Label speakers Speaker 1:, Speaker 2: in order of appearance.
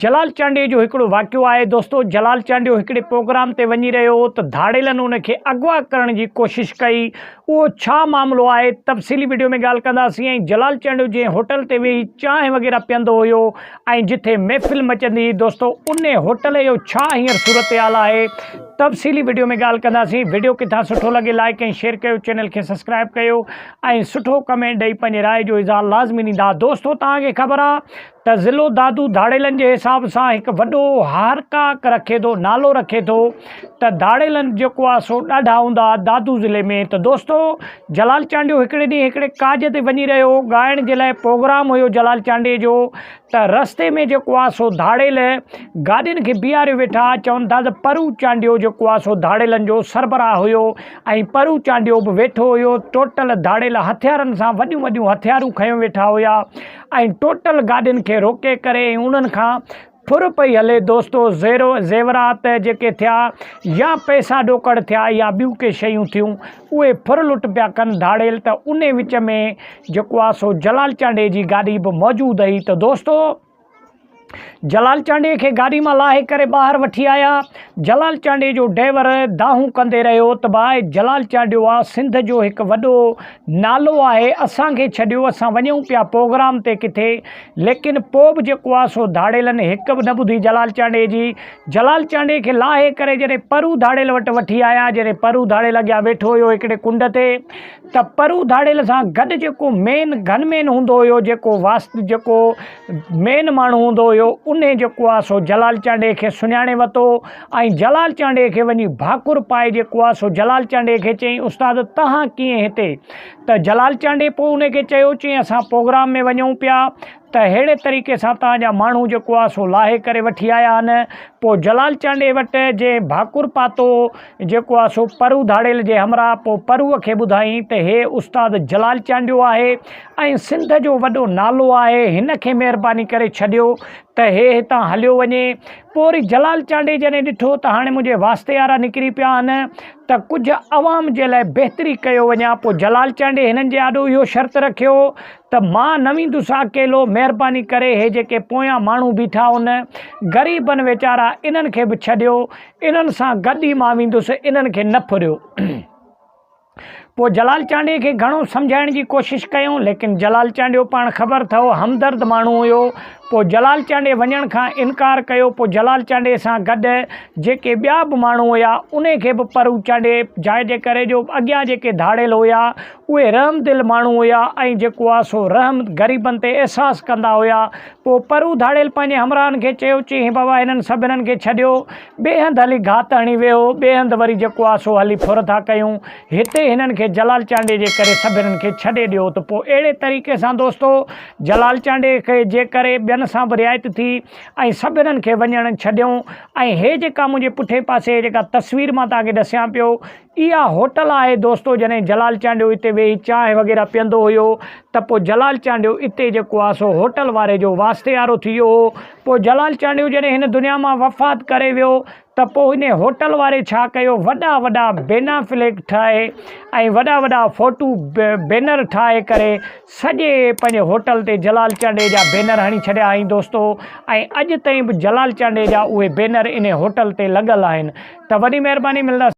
Speaker 1: जलाल चांडे जो हिकिड़ो वाक़ियो आहे दोस्तो। जलाल चांडियो हिकिड़े प्रोग्राम ते वञी रहियो हो त धाड़ेलनि उनखे अगवा करण जी कोशिशि कई। उहो छा मामिलो आहे तफ़सीली वीडियो में ॻाल्हि कंदासीं। ऐं जलाल चांडियो जंहिं होटल ते वेही चांहि वग़ैरह पीअंदो हुयो ऐं जिथे महफ़िल मचंदी हुई दोस्तो, उन होटल जो छा हींअर सूरत हाल आहे तफ़सीली वीडियो में ॻाल्हि कंदासीं। वीडियो किथां सुठो लॻे लाइक ऐं शेयर कयो, चैनल खे सब्सक्राइब कयो ऐं सुठो कमेंट ॾेई पंहिंजे राय जो इज़हार लाज़मी ॾींदा। दोस्तो तव्हांखे ख़बर आहे त ज़िलो दादू धाड़ेलनि जे हिसाब सां हिकु वॾो हारकाक रखे थो, नालो रखे थो त धाड़ेलनि जेको आहे सो ॾाढा हूंदा दादू ज़िले में। त दोस्तो जलाल चांडियो हिकिड़े ॾींहुं हिकिड़े काज ते वञी रहियो हो, ॻाइण जे लाइ प्रोग्राम हुयो जलाल चांडे जो। त रस्ते में जेको आहे सो धाड़ेल गाॾियुनि खे बीहारे वेठा, चवनि था त परू चांडियो जेको आहे सो धाड़ेलनि जो सरबराह हुयो ऐं परू चांडियो बि वेठो हुयो। टोटल धाड़ेल हथियारनि सां वॾियूं वॾियूं हथियारूं खयों वेठा हुया ऐं टोटल गाॾियुनि खे रोके करे उन्हनि खां फुर पई हले दोस्तो। ज़ेवरात जेके थिया या पैसा ॾोकड़ थिया या ॿियूं के शयूं थियूं, उहे फुर लुट पिया कनि धाड़ेल। त उन विच में जेको आहे सो जलाल चांडे जी गाॾी बि मौजूदु हुई। त दोस्तो जलाल चांडे खे गाॾी मां लाहे करे ॿाहिरि वठी आया। जलाल चांडे जो ड्राइवर दाहूं कंदे रहियो त भाई जलाल चांडियो आहे सिंध जो हिकु वॾो नालो आहे, असांखे छॾियो, असां वञूं पिया प्रोग्राम ते किथे। लेकिन पोइ बि जेको आहे सो धाड़ेलनि हिकु बि न ॿुधी जलाल चांडे जी। जलाल चांडे खे लाहे करे जॾहिं परू धाड़ेल वटि वठी आया, जॾहिं परू धाड़ेल अॻियां वेठो हुयो हिकिड़े कुंड ते, त परू धाड़ेल सां गॾु जेको मेन गनमैन हूंदो हुयो, जेको मेन माण्हू हूंदो हुयो, उन जेको आहे सो जलाल चांडे खे सुञाणे वरितो ऐं जलाल चांडे खे वञी भाकुर पाए जेको आहे सो जलाल चांडे खे चई उस्ताद तव्हां कीअं हिते। त जलाल चांडे पोइ उनखे चयो, चई असां प्रोग्राम में वञूं पिया त अहिड़े तरीक़े सां तव्हांजा माण्हू जेको आहे सो लाहे करे वठी आया आहिनि। पोइ जलाल चांडे वटि जे भाकुर पातो जेको आहे सो परू धाड़ेल जे हमरा, पोइ परूअ खे ॿुधाई त हे उस्ताद जलाल चांडियो आहे ऐं सिंध जो वॾो नालो आहे, हिन खे महिरबानी करे छॾियो त हे हितां हलियो वञे। पोइ वरी जलाल चांडे जॾहिं ॾिठो त हाणे मुंहिंजे वास्ते वारा निकिरी पिया आहिनि त कुझु अवाम जे लाइ बहितरी कयो वञा। पोइ जलाल चांडे हिननि जे आॾो इहो शर्त रखियो त मां न वेंदुसि अकेलो, महिरबानी करे हे जेके पोयां माण्हू बीठा हुन ग़रीबनि वीचारा इन्हनि खे बि छॾियो, इन्हनि सां गॾु ई मां वेंदुसि, इन्हनि खे न फुरियो। पोइ जलाल चांडे खे घणो सम्झाइण जी कोशिशि कयूं, लेकिन जलाल चांडियो पाण ख़बर अथव हमदर्द माण्हू हुयो। पोइ जलाल चांडे वञण खां इनकार कयो। पोइ जलाल चांडे सां गॾु जेके ॿिया बि माण्हू हुया उन खे बि परू चांडे जे करे जो अॻियां जेके धाड़ेल हुया उहे रहमदिल माण्हू हुया ऐं जेको आहे सो रहम ग़रीबनि ते अहसासु कंदा हुया। पोइ परू धाड़ेल पंहिंजे हमराहनि खे चयो, चई बाबा हिननि सभिनीनि खे छॾियो, ॿिए हंधि हली घात हणी वियो, ॿिए हंधि वरी जेको आहे सो हली फुर था कयूं, हिते हिननि खे जलाल चांडे जे करे सभिनीनि खे छॾे ॾियो। त पोइ अहिड़े तरीक़े सां दोस्तो जलाल चांडे खे जे करे ॿियनि सां बि रिआयत थी ऐं सभिनीनि खे वञणु छॾियऊं। ऐं हे जेका मुंहिंजे पुठे पासे जेका तस्वीर मां तव्हांखे ॾसियां पियो, इहा होटल आहे दोस्तो। जॾहिं जलाल चांडियो हिते वेही चांहि वग़ैरह पीअंदो हुयो त पोइ जलाल चांडियो हिते जेको आहे सो होटल वारे जो वास्ते वारो थी वियो हो। पोइ जलाल चांडियो जॾहिं हिन दुनिया मां वफ़ात करे वियो त पोइ हिन होटल वारे छा कयो, वॾा वॾा बैनर फ्लैग ठाहे ऐं वॾा वॾा फोटू बैनर ठाहे करे सॼे पंहिंजे होटल ते जलाल चांडे जा बैनर हणी छॾिया आहिनि दोस्तो। ऐं अॼु ताईं बि जलाल चांडे जा उहे बैनर इन होटल ते लॻल आहिनि। त वॾी महिरबानी, मिलंदा।